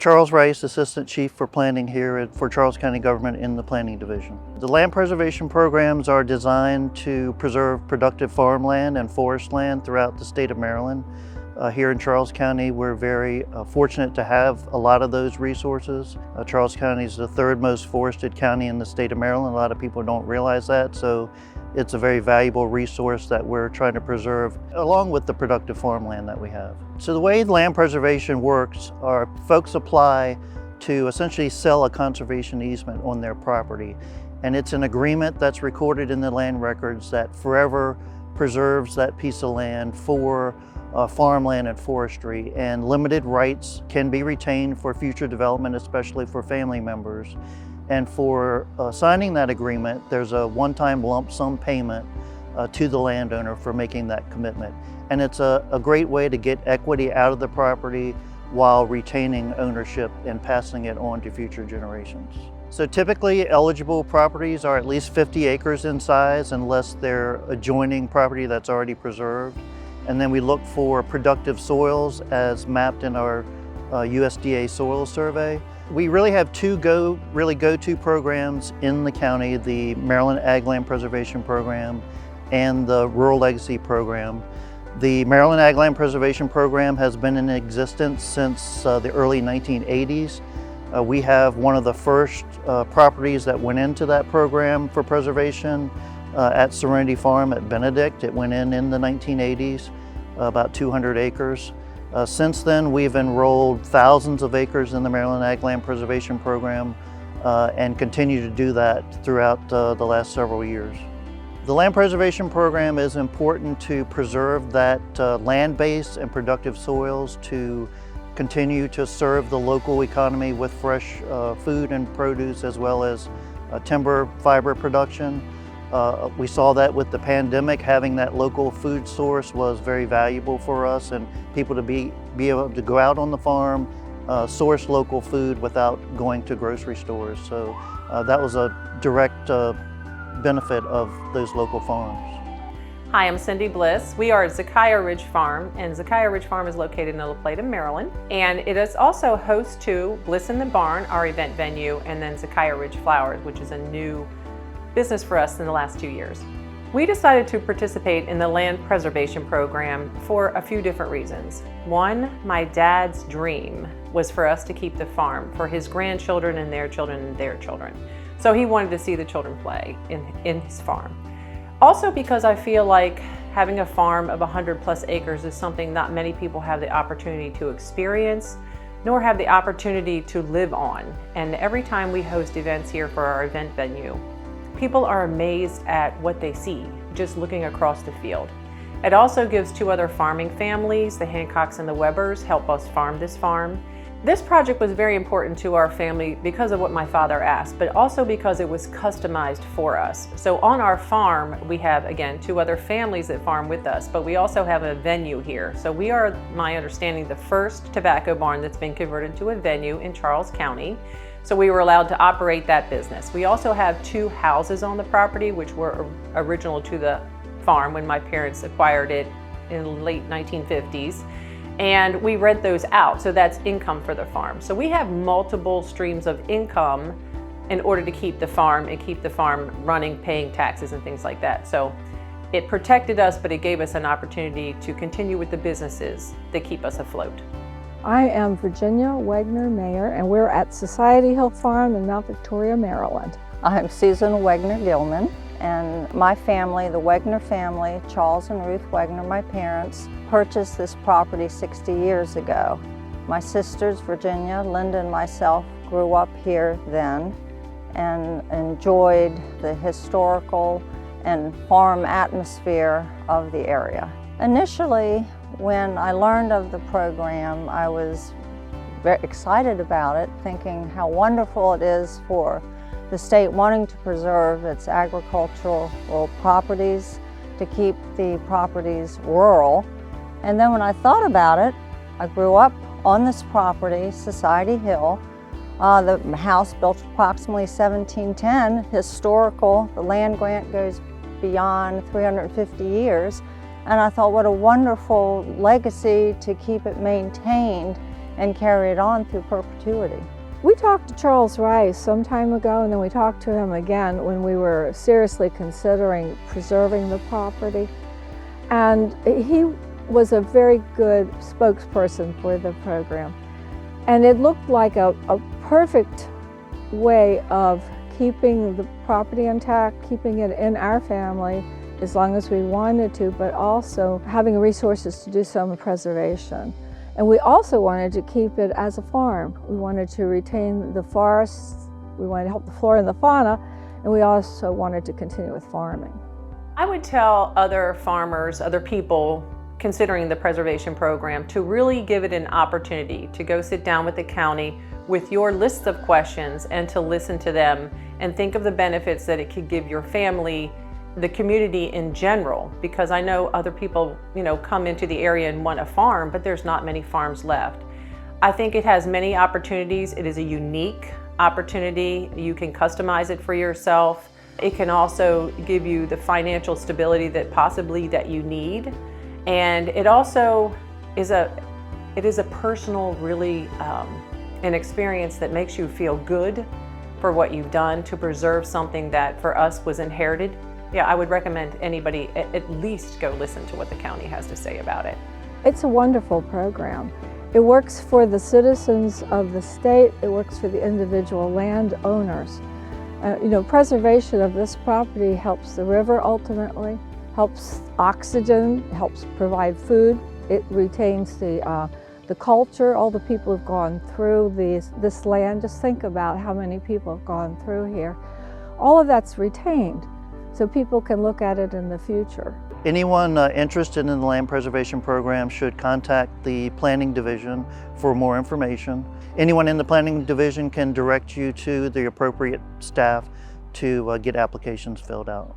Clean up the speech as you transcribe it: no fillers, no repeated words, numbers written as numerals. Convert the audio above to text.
Charles Rice, Assistant Chief for Planning here for Charles County Government in the Planning Division. The land preservation programs are designed to preserve productive farmland and forest land throughout the state of Maryland. Here in Charles County, we're very fortunate to have a lot of those resources. Charles County is the third most forested county in the state of Maryland. A lot of people don't realize that, so it's a very valuable resource that we're trying to preserve along with the productive farmland that we have. So the way land preservation works are folks apply to essentially sell a conservation easement on their property. And it's an agreement that's recorded in the land records that forever preserves that piece of land for farmland and forestry, and limited rights can be retained for future development, especially for family members. And for signing that agreement, there's a one-time lump sum payment to the landowner for making that commitment. And it's a great way to get equity out of the property while retaining ownership and passing it on to future generations. So typically eligible properties are at least 50 acres in size unless they're adjoining property that's already preserved. And then we look for productive soils as mapped in our USDA soil survey. We really have two go-to programs in the county, the Maryland Ag Land Preservation Program and the Rural Legacy Program. The Maryland Ag Land Preservation Program has been in existence since the early 1980s. We have one of the first properties that went into that program for preservation at Serenity Farm at Benedict. It went in the 1980s, about 200 acres. Since then, we've enrolled thousands of acres in the Maryland Ag Land Preservation Program and continue to do that throughout the last several years. The land preservation program is important to preserve that land base and productive soils to continue to serve the local economy with fresh food and produce, as well as timber fiber production. We saw that with the pandemic. Having that local food source was very valuable for us, and people to be able to go out on the farm, source local food without going to grocery stores. So that was a direct benefit of those local farms. Hi, I'm Cindy Bliss. We are at Zakaya Ridge Farm, and Zakaya Ridge Farm is located in La Plata, Maryland. And it is also host to Bliss in the Barn, our event venue, and then Zakaya Ridge Flowers, which is a new business for us in the last 2 years. We decided to participate in the land preservation program for a few different reasons. One, my dad's dream was for us to keep the farm for his grandchildren and their children and their children. So he wanted to see the children play in his farm. Also because I feel like having a farm of 100+ acres is something not many people have the opportunity to experience, nor have the opportunity to live on. And every time we host events here for our event venue, people are amazed at what they see just looking across the field. It also gives 2 other farming families, the Hancocks and the Webbers, help us farm this farm. This project was very important to our family because of what my father asked, but also because it was customized for us. So on our farm, we have, again, 2 other families that farm with us, but we also have a venue here. So we are, my understanding, the first tobacco barn that's been converted to a venue in Charles County. So we were allowed to operate that business. We also have 2 houses on the property, which were original to the farm when my parents acquired it in the late 1950s. And we rent those out, so that's income for the farm. So we have multiple streams of income in order to keep the farm and keep the farm running, paying taxes and things like that. So it protected us, but it gave us an opportunity to continue with the businesses that keep us afloat. I am Virginia Wegner Mayer, and we're at Society Hill Farm in Mount Victoria, Maryland. I'm Susan Wegner-Gilman, and my family, the Wegner family, Charles and Ruth Wegner, my parents, purchased this property 60 years ago. My sisters, Virginia, Linda, and myself grew up here then and enjoyed the historical and farm atmosphere of the area. Initially, when I learned of the program, I was very excited about it, thinking how wonderful it is for the state wanting to preserve its agricultural properties, to keep the properties rural. And then when I thought about it, I grew up on this property, Society Hill. The house built approximately 1710, historical. The land grant goes beyond 350 years. And I thought, what a wonderful legacy to keep it maintained and carry it on through perpetuity. We talked to Charles Rice some time ago, and then we talked to him again when we were seriously considering preserving the property. And he was a very good spokesperson for the program. And it looked like a perfect way of keeping the property intact, keeping it in our family as long as we wanted to, but also having resources to do some preservation. And we also wanted to keep it as a farm. We wanted to retain the forests, we wanted to help the flora and the fauna, and we also wanted to continue with farming. I would tell other farmers, other people considering the preservation program to really give it an opportunity to go sit down with the county with your list of questions and to listen to them and think of the benefits that it could give your family, the community in general, because I know other people, come into the area and want a farm, but there's not many farms left. I think it has many opportunities. It is a unique opportunity. You can customize it for yourself. It can also give you the financial stability that you need. And it also is a personal, really, an experience that makes you feel good for what you've done to preserve something that for us was inherited. Yeah, I would recommend anybody at least go listen to what the county has to say about it. It's a wonderful program. It works for the citizens of the state, it works for the individual landowners. Preservation of this property helps the river ultimately, helps oxygen, helps provide food. It retains the culture, all the people who've gone through this land. Just think about how many people have gone through here. All of that's retained, so people can look at it in the future. Anyone interested in the land preservation program should contact the Planning Division for more information. Anyone in the Planning Division can direct you to the appropriate staff to get applications filled out.